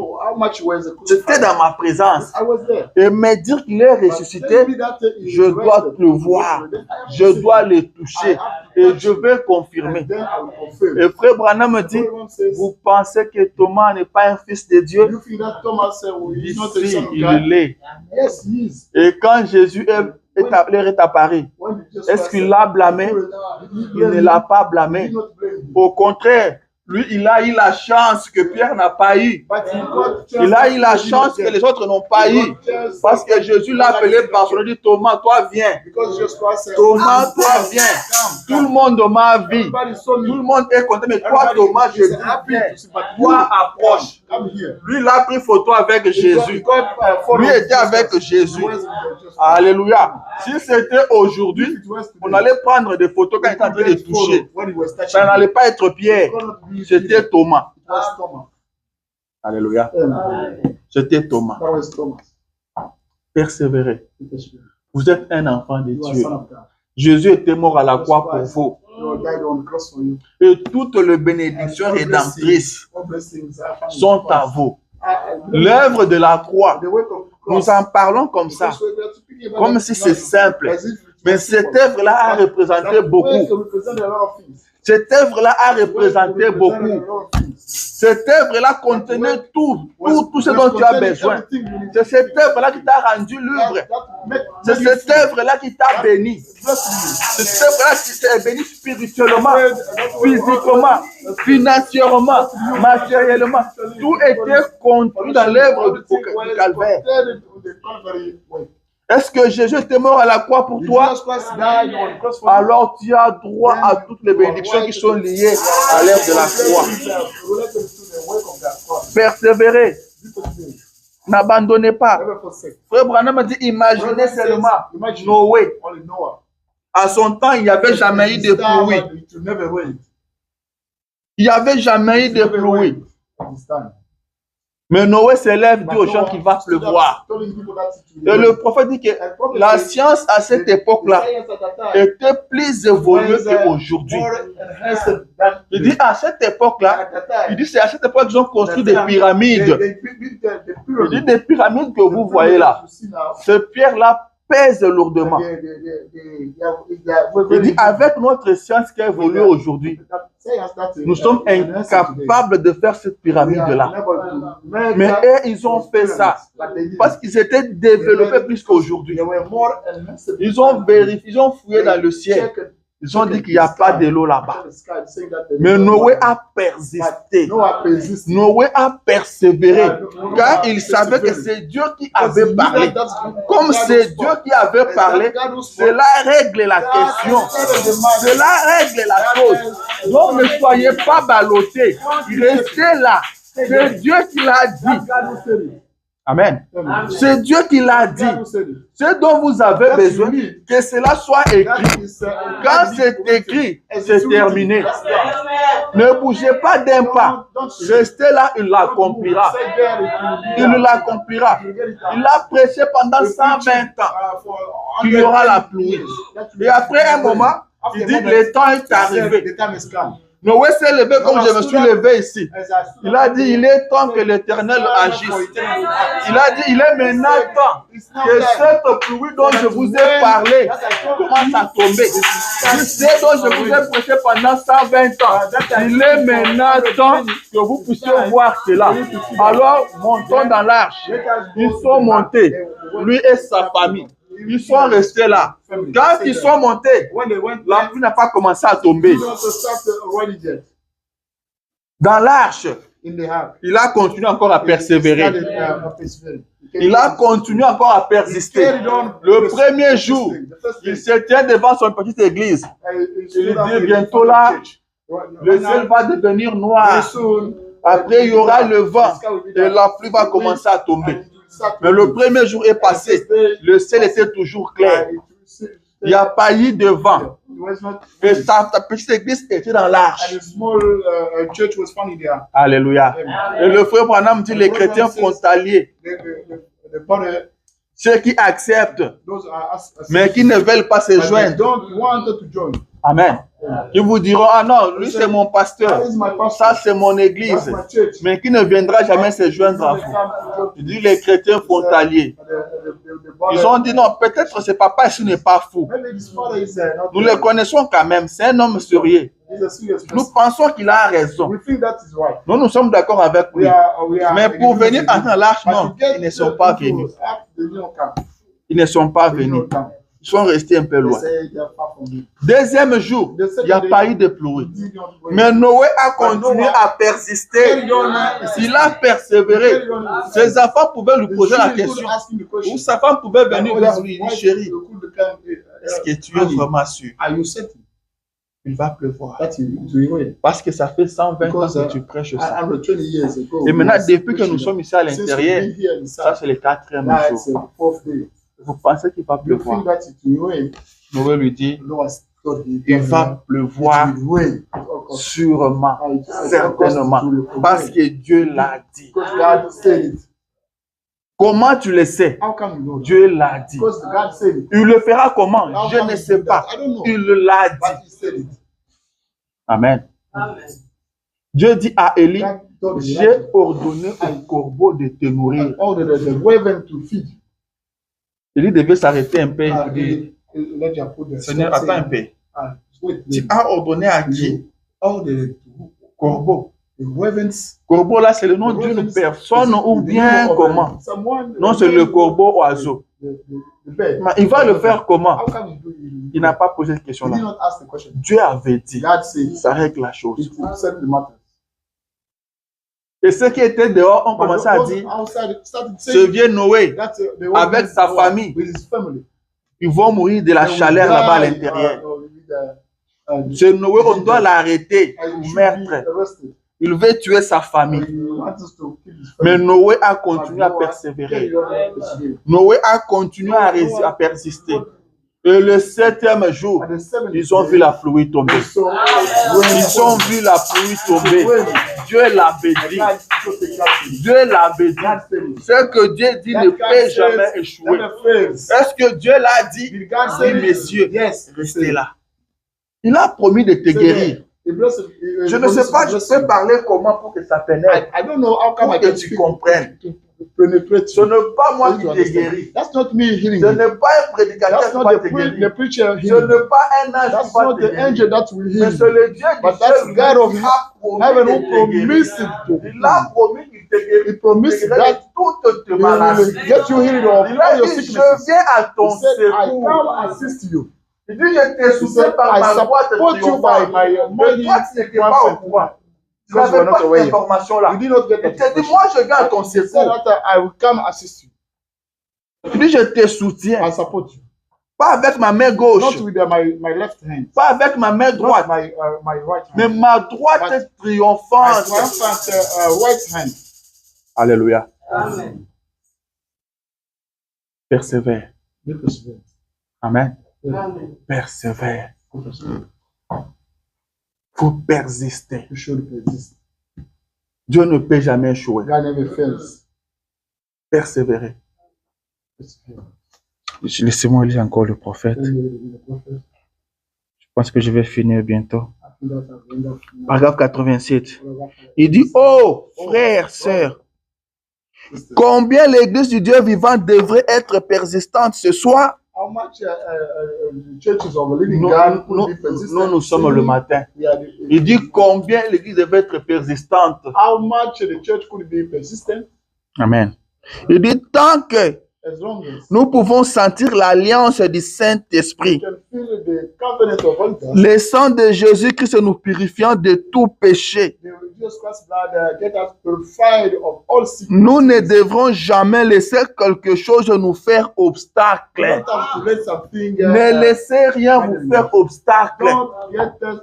C'était dans ma présence. Et me dire qu'il est ressuscité, je dois le voir. Je dois le toucher. Et je vais confirmer. Et frère Branham me dit, vous pensez que Thomas n'est pas un fils de Dieu? Ici, il l'est. Et quand Jésus est apparu, est-ce qu'il l'a blâmé? Il ne l'a pas blâmé. Au contraire, Lui, il a eu la chance que Pierre n'a pas eu. Il a eu la chance que les autres n'ont pas eu. Parce que Jésus l'a appelé par son nom, dit Thomas, toi viens. Thomas, toi viens. Tout le monde m'a vu. Tout le monde est content. Mais toi, Thomas, je dis viens. Toi, approche. Lui, il a pris photo avec Jésus. Lui était avec Jésus. Alléluia. Si c'était aujourd'hui, on allait prendre des photos quand il était en train de toucher. Ça n'allait pas être Pierre. C'était Thomas. Alléluia. C'était Thomas. Persévérez. Vous êtes un enfant de Dieu. Jésus était mort à la croix pour vous. Et toutes les bénédictions rédemptrices sont à vous. L'œuvre de la croix, nous en parlons comme ça, comme si c'est simple. Mais cette œuvre-là a représenté beaucoup. Cette œuvre-là a représenté beaucoup. Cette œuvre-là contenait tout ce dont tu as besoin. C'est cette œuvre-là qui t'a rendu libre. C'est cette œuvre-là qui t'a béni. C'est cette œuvre-là qui t'a béni spirituellement, physiquement, financièrement, matériellement. Tout était contenu dans l'œuvre du Calvaire. Est-ce que Jésus était mort à la croix pour toi? Alors tu as droit à toutes les bénédictions qui sont liées à l'œuvre de la croix. Persévérez. N'abandonnez pas. Frère Branham a dit, imaginez seulement Noé. À son temps, il n'y avait jamais eu de pluie. Il n'y avait jamais eu de pluie. Mais Noé s'élève, dit aux gens qu'il va pleuvoir. Et le prophète dit que la science à cette époque-là était plus évoluée qu'aujourd'hui. Il dit à cette époque-là, il dit c'est à cette époque qu'ils ont construit des pyramides. Il dit des pyramides que vous voyez là. Ces pierres-là pèsent lourdement. Il dit avec notre science qui évolue aujourd'hui, nous sommes incapables de faire cette pyramide-là. Mais eux, ils ont fait ça parce qu'ils étaient développés plus qu'aujourd'hui. Ils ont vérifié, ils ont fouillé dans le ciel. Ils ont dit qu'il n'y a pas de l'eau là-bas. Mais Noé a persisté. Noé a persévéré. Car il savait que c'est Dieu qui avait parlé. Comme c'est Dieu qui avait parlé, cela règle la question. Cela règle la chose. Donc ne soyez pas ballottés. Restez là. C'est Dieu qui l'a dit. Amen. C'est Dieu qui l'a dit. Ce dont vous avez besoin, que cela soit écrit. Quand c'est écrit, c'est terminé. Ne bougez pas d'un pas. Restez là, il l'accomplira. Il l'accomplira. Il a prêché pendant 120 ans qu'il y aura la pluie. Et après un moment, il dit le temps est arrivé. Noé s'est levé comme je me suis levé ici. Il a dit, il est temps que l'Éternel agisse. Il a dit, il est maintenant temps que cette pluie dont je vous ai parlé commence à tomber. C'est dont je vous ai prêché pendant 120 ans. Il est maintenant temps que vous puissiez voir cela. Alors, montons dans l'arche. Ils sont montés, lui et sa famille. Ils sont restés là. Quand ils sont montés, la pluie n'a pas commencé à tomber. Dans l'arche, il a continué encore à persévérer. Il a continué encore à persister. Le premier jour, il se tient devant son petite église. Il dit bientôt là, le ciel va devenir noir. Après, il y aura le vent et la pluie va commencer à tomber. Mais le premier jour est passé, le ciel était toujours clair. Il n'y a pas eu de vent. Et ta petite église était dans l'arche. Alléluia. Et le frère Branham dit les chrétiens frontaliers, ceux qui acceptent, mais qui ne veulent pas se joindre. Amen. Ils vous diront, ah non, lui c'est mon pasteur, ça c'est mon église, mais qui ne viendra jamais se joindre à vous. Il dit les chrétiens frontaliers. Ils ont dit non, peut-être ce papa ici n'est pas fou. Nous le connaissons quand même, c'est un homme sérieux. Nous pensons qu'il a raison. Nous sommes d'accord avec lui. Mais pour venir dans l'arche, non, ils ne sont pas venus. Ils ne sont pas venus. Ils sont restés un peu They loin. say they are far from me. Deuxième jour, The il n'y a second pas day, eu de pluie. he did not wait. Mais Noé a continué à persister. Carried on, Il a persévéré. carried on. Ses enfants pouvaient lui The poser la children could question. ask him the question. Ou sa femme pouvait venir Like, vers oh, lui, why chérie, you could come, est-ce que tu es honey, vraiment sûr? are you certain Il va pleuvoir. that you will wait? Parce que ça fait 120 ans Because, que tu prêches ça. 120 years ago. Et maintenant, we was depuis que nous preaching sommes ici à that. Since l'intérieur, we've been here ça inside, c'est le quatrième that's jour. the fourth day. Vous pensez qu'il va You pleuvoir? think that it will rain? Noé lui dit, The Lord has told him, il va pleuvoir it will rain. Of course. sûrement, Of course, certainement, it will parce rain. que Dieu l'a dit. Because God said it. Comment tu le sais? How come you know that? Dieu l'a dit. Because God said it. Il le fera comment? How Je come ne you sais do pas. that? I don't know. Il l'a dit. But he said it. Amen. Dieu dit à Élie, God told him, j'ai ordonné au corbeau de te nourrir. I ordered the raven to feed. Élie devait s'arrêter un peu et Ah, dire, let you put the Seigneur, attends un peu. wait, Tu as ordonné à qui? ordered Corbeau. the ravens. Corbeau là, c'est le nom d'une personne ou bien comment? Someone. Non, c'est le corbeau oiseau. The bird. Mais il va le faire comment? How come you do it? Il n'a pas posé cette He question-là. did not ask the question. Dieu avait dit, God said ça règle la chose. it will settle the matter. Et ceux qui étaient dehors ont But commencé à those dire, outside started ce saying vieux Noé, that the avec sa famille, with his family. ils vont mourir de la They will chaleur là-bas à die, l'intérieur. with, Ce Noé, on doit l'arrêter and he pour should meurtre. be arrested. Il veut tuer sa famille. He wants us to kill his Mais family. Noé a continué à persévérer. Noé a continué à persister. Et le septième jour, ils ont vu la pluie tomber. Ils ont vu la pluie tomber. Dieu l'avait dit. Dieu l'avait dit. Ce que Dieu dit ne peut jamais échouer. Est-ce que Dieu l'a dit? Oui, messieurs, restez là. Il a promis de te guérir. Je ne sais pas, je peux parler comment pour que ça pénètre, I don't know how come pour I que can tu speak comprennes. to penetrate Ce you. n'est pas moi qui You te understand? guéris. That's not me healing Ce you. n'est pas un prédicateur That's qui not va the, te guérir. the preacher Ce healing you. n'est pas un ange qui That's va not te the guérir. angel that will heal Mais c'est you. le Dieu du But that's ciel God of qui a promis heaven de who te guérir. promised it to Il a promis qu'il te guérirait. He promised de that toutes tes He maladies. will get you healed of Il all a your dit, sicknesses. je viens à ton He said, I secours. come assist you. Il dit, je t'ai He soutenu said, par I ma droite support you by triomphante. my Mais mighty toi, tu n'étais pas au triumphant. courant. Tu Because n'avais we're pas not cette aware. information-là. You did not get Il that t'a dit, information. moi, je viens à ton He said secours. that I will come assist you. Il dit, je te soutiens. I support you. Pas avec ma main Not gauche. with my left hand. Pas avec ma main Not droite. my right Mais hand. ma droite est My triomphante. triumphant right hand. Alléluia. Amen. Persévère. Be perseverant. Amen. Amen. Persévère. Be perseverant. Faut persister. You should persist. Dieu ne peut jamais échouer. God never fails. Persévérer. Perseverant. Laissez-moi lire encore le prophète. Then you will be the prophet. Je pense que je vais finir bientôt. After that, I'll end up now. Paragraphe 87. Il dit, oh, frères, sœurs, combien l'église du Dieu vivant devrait être persistante ce soir? How much the churches of the living God could be persistent? Nous sommes le matin. We are Il dit combien l'église devait être persistante. how much the church could be persistent Amen. Il dit tant que as long as nous pouvons sentir l'alliance du Saint-Esprit, we can feel the covenant of all God. le sang de Jésus-Christ nous purifiant de tout péché. The Jesus Christ's blood get us purified of all sickness. Nous ne devrons jamais laisser quelque chose nous faire obstacle. Don't have to let something. Ne laissez rien vous faire obstacle. Don't let us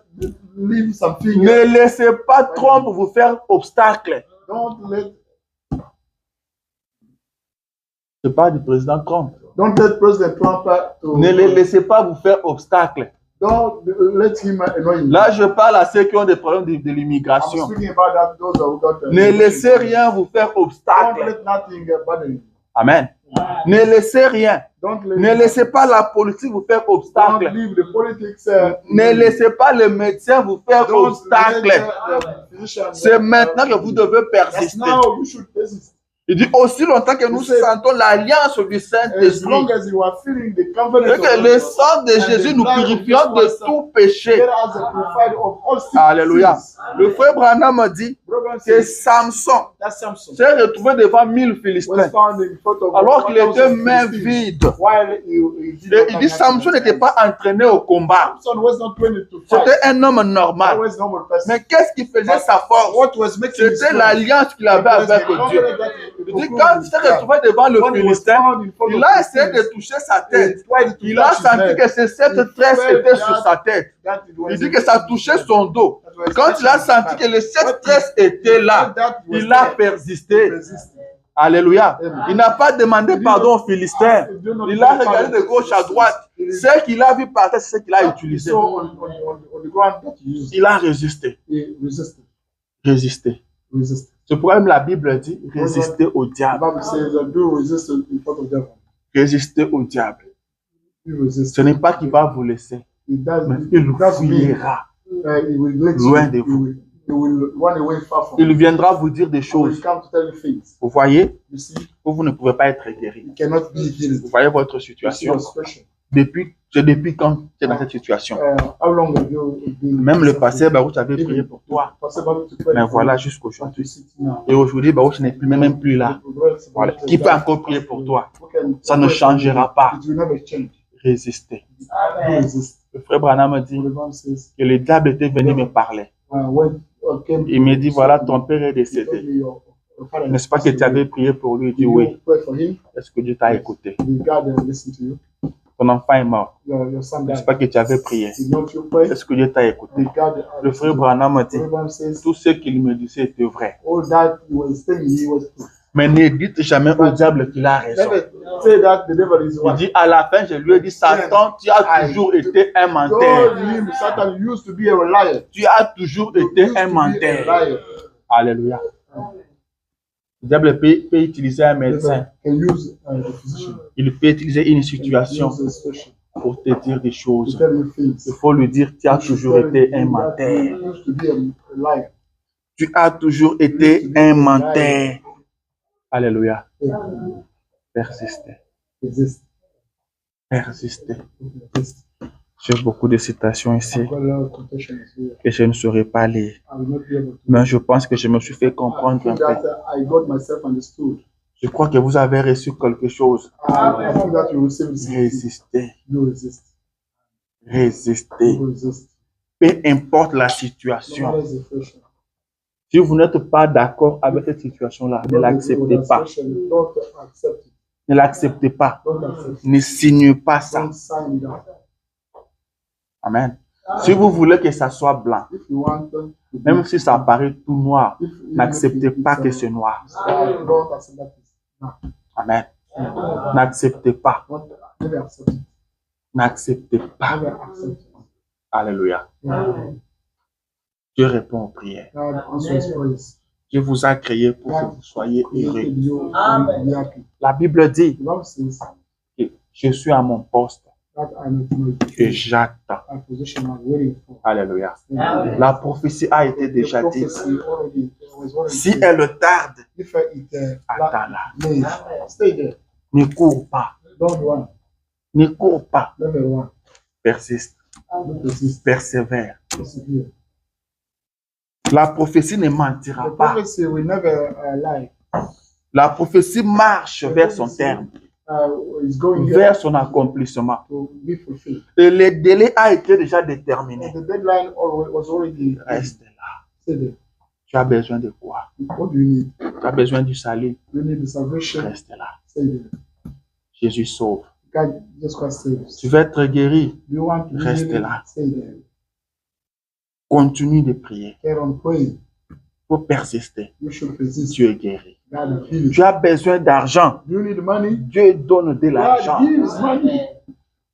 leave something. Ne laissez pas Trump vous faire obstacle. Don't let Je parle du président Trump. President Trump to. Ne le laissez pas vous faire obstacle. Don't let him annoy you. Là, je parle à ceux qui ont des problèmes de I'm l'immigration. speaking about that those who got. Ne laissez rien vous faire Don't obstacle. let nothing bother you. Amen. Ne laissez rien. Don't let. Ne laissez pas la politique vous faire Don't obstacle. leave the politics. Ne laissez pas le médecin vous faire Don't obstacle. let the physician, C'est maintenant que vous devez Yes, persister. now you should persist. Il dit aussi longtemps que nous sentons l'alliance du As Saint-Esprit, long as you are feeling the covenant et que le sang de Jésus nous purifiant de tout péché. get us purified of all sicknesses. Alléluia. Le frère Branham dit, Brother que says Samson that Samson s'est retrouvé devant 1000 was Philistins found in front of alors qu'il 1,000 était main Philistines vide. while he did Et not il have dit Samson nothing. n'était pas entraîné au combat. Samson was not trained to fight. C'était un homme That normal. was normal person. Mais qu'est-ce qui faisait But sa force? what was making his C'était strength? l'alliance qu'il avait It was avec the Dieu. covenant that he Il dit concluded quand il with s'est God. retrouvé devant le When he was Philistin, found in front il of a the essayé de Philistines, toucher sa tête. he tried to Il a touch his senti head. que cette tresse felt était that- sur sa tête. That it was Il dit que ça touchait son dos. That was Quand il a touching his senti back. que cette What tresse he- était là, felt that was il a there. persisté. Resisted. Alléluia. Il n'a pas demandé Il dit- pardon aux Philistins. Il a regardé de gauche à droite. Ce qu'il a vu par terre, c'est ce qu'il a utilisé. So on the ground that he used, Il a résisté. he resisted. Résisté. Resisted. C'est pourquoi même la Bible dit résister au The diable. Bible says that do resist in front of devil. Résister au diable. You resist. Ce n'est pas qu'il va vous laisser, It does, mais it il does mean fuira. he will let Loin you. de vous. He will run away far from Il you. viendra vous dire des He will choses. come to tell you things. Vous voyez, You see, vous ne pouvez pas être guéri. you cannot be healed. Vous voyez votre You see situation. your situation. Depuis quand tu es dans cette situation. How long have you been? Même le pasteur Baruch avait prié pour toi. Mais voilà jusqu'aujourd'hui. Et aujourd'hui, Baruch n'est plus, même plus là. Voilà. Qui peut encore prier pour toi? Ça ne changera pas. It will never change. Résister. You resist. Le frère Branham me dit The Bible says, que le diable était venu me parler. when came Il me dit, voilà, ton père est he told décédé. me your father N'est-ce pas que tu avais prié pour lui? Il dit you oui. pray for him, Est-ce que Dieu t'a écouté? did God listen to you? Ton enfant est mort. Your son N'est-ce died. pas que tu avais prié? Did not you pray? Est-ce que Dieu t'a écouté? Did God Le frère Branham me dit, The Bible says, tout ce qu'il me disait était vrai. all that he was saying, he was true. Mais ne dites jamais au diable qu'il a raison. Never say that the devil is Il right. dit, à la fin, je lui ai dit, Satan, tu as toujours été un menteur. Told him Satan used to be a liar. Tu as toujours été Used un to be a menteur. liar. Alléluia. Le diable peut utiliser un médecin. Devil can use the physician. Il peut utiliser une Can situation use a situation pour te dire des to choses. tell you things. Il faut lui dire, tu as You should toujours tell été him un that menteur. you used to be a liar. Tu as toujours été un menteur. Alléluia. Persistez. Resist. Persistez. Resist. J'ai beaucoup de citations ici I've got a lot of quotations here. que je ne saurais pas lire. I will not be able to. Mais je pense que je me suis fait I comprendre un think peu. that I got myself understood. Je crois que vous avez reçu quelque chose. I think that you receive this. Résistez. You resist. Résistez. You resist. Peu importe la No situation. matter the situation. Si vous n'êtes pas d'accord avec cette situation-là, ne l'acceptez pas. Don't accept it. Ne l'acceptez pas. Don't accept it. Ne signez pas ça. Don't sign it out. Amen. Si vous voulez que ça soit blanc, If you want to be- même si ça paraît tout noir, if- n'acceptez if pas it's, que c'est noir. don't accept that. No. Amen. N'acceptez pas. Don't never accept it. N'acceptez pas. Never accept it. Alléluia. God Dieu répond aux prières. answers prayers. Dieu vous a créé pour que vous soyez heureux. Created you to be happy. La Bible dit The Bible says que je suis à mon poste that I'm at my et j'attends. position I'm waiting for. Alléluia. La prophétie a été déjà The dite. prophecy already was already Si said. elle tarde, If it attends-la. may stay there. Ne cours pas. Don't run. Ne cours pas. Never run. Persiste. Persist. Persévère. Persevere. La prophétie ne mentira The pas. prophecy will never lie. La prophétie marche vers son terme, Is going vers son accomplissement. to be fulfilled. Et le délai a été déjà déterminé. The deadline was already Reste là. said. Tu as besoin de quoi? What do you need? Tu as besoin du salut. You need the salvation. Reste là. Say it. Jésus sauve. God just Christ saves. Tu veux être guéri? Do you want to be Reste healed? là. Say it. Continue de prier. Carry on praying. Il faut persister. You should persist. Tu es guéri. God will heal you. Tu as besoin d'argent. Do you need money? Dieu donne de l'argent. God gives money.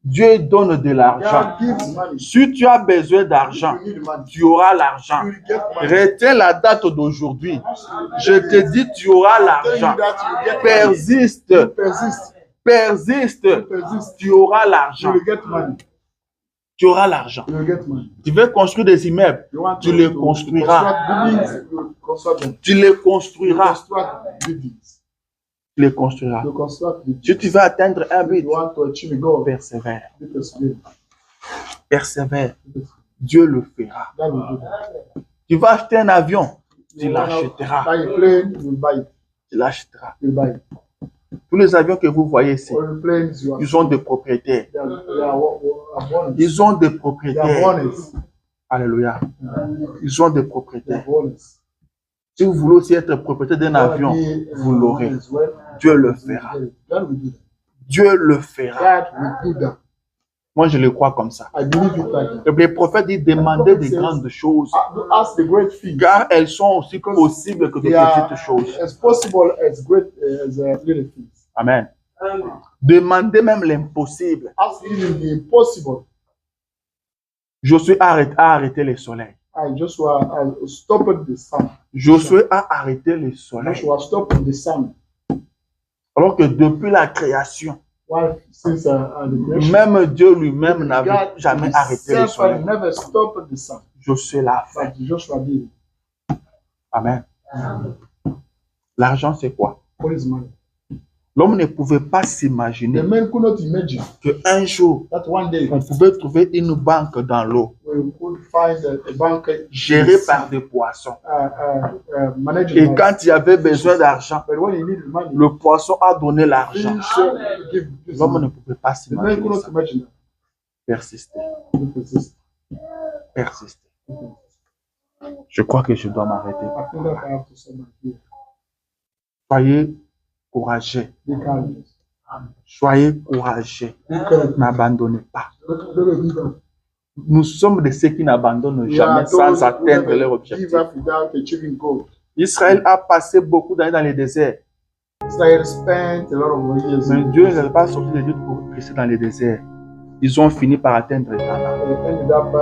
Dieu donne de l'argent. God gives money. Si tu as besoin d'argent, You need money. tu auras l'argent. You will get money. Retiens la date d'aujourd'hui. Je te dis, tu auras Tell l'argent. you that you get money. Persiste, Persist. persiste. Persist. Tu auras You l'argent. will get money. Tu auras l'argent. You will get money. Tu veux construire des immeubles, You want tu to- les to construiras. construct buildings, you construct them. Tu les You construiras. construct buildings. Tu les construiras. You construct buildings. Si tu veux atteindre un If but, you want to achieve a goal, persévère. you persevere. Persévère. Dieu le fera. God will do that. Tu vas acheter un avion. Tu l'achèteras. Buy a plane, you will buy it. Tu l'achèteras. You will buy it. Tous les avions que vous voyez ici, All the planes you are ils ont des propriétaires. they are owners. Ils ont des They are propriétaires. owners. Alléluia. Ils ont des They propriétaires. are owners. Si vous voulez aussi être propriétaire d'un avion, vous l'aurez. Dieu le fera. God will do that. Dieu le fera. God will do that. Moi, je le crois comme ça. I believe it like that. Les prophètes disent demander des grandes choses, Ask the great things. car elles sont aussi possibles que de They are petites choses. as possible as great as little things. Amen. Demandez même l'impossible. Ask even the impossible. Josué a arrêté le soleil. Joshua stopped the sun. Josué a arrêté le soleil. Joshua stopped the sun. Alors que depuis la création, Why, since the creation, même Dieu lui-même n'avait God jamais arrêté le himself soleil. never stopped the sun. Josué l'a fait. But Joshua did. Amen. L'argent, c'est quoi? What is money? L'homme ne pouvait pas The s'imaginer man could not imagine qu'un jour, that one day on pouvait trouver une banque dans l'eau, we could find a bank gérée par des poissons. managed Et by- quand il y avait besoin d'argent, But when you need money, le poisson a donné l'argent. fish give this L'homme ne money. pouvait pas The man could s'imaginer not ça. imagine Persister, that. To persist. persister. Je crois que je dois m'arrêter. I think that I have to say my here. Soyez courageux. Be courageous. Soyez courageux. Be courageous. N'abandonnez pas. Don't give up. Nous sommes de ceux qui n'abandonnent We jamais are sans those who atteindre never leur give objectif. up without achieving goal. Israël a passé beaucoup d'années dans les déserts. Israel spent a lot of years. Mais Dieu ne les a pas sortis de Dieu pour rester dans les déserts. Ils ont fini par atteindre le Canaan. They ended up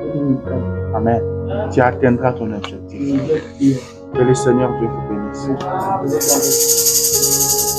living in Canaan. Amen. Tu atteindras ton objectif. We get here. Que le Seigneur Dieu vous bénisse. We get here.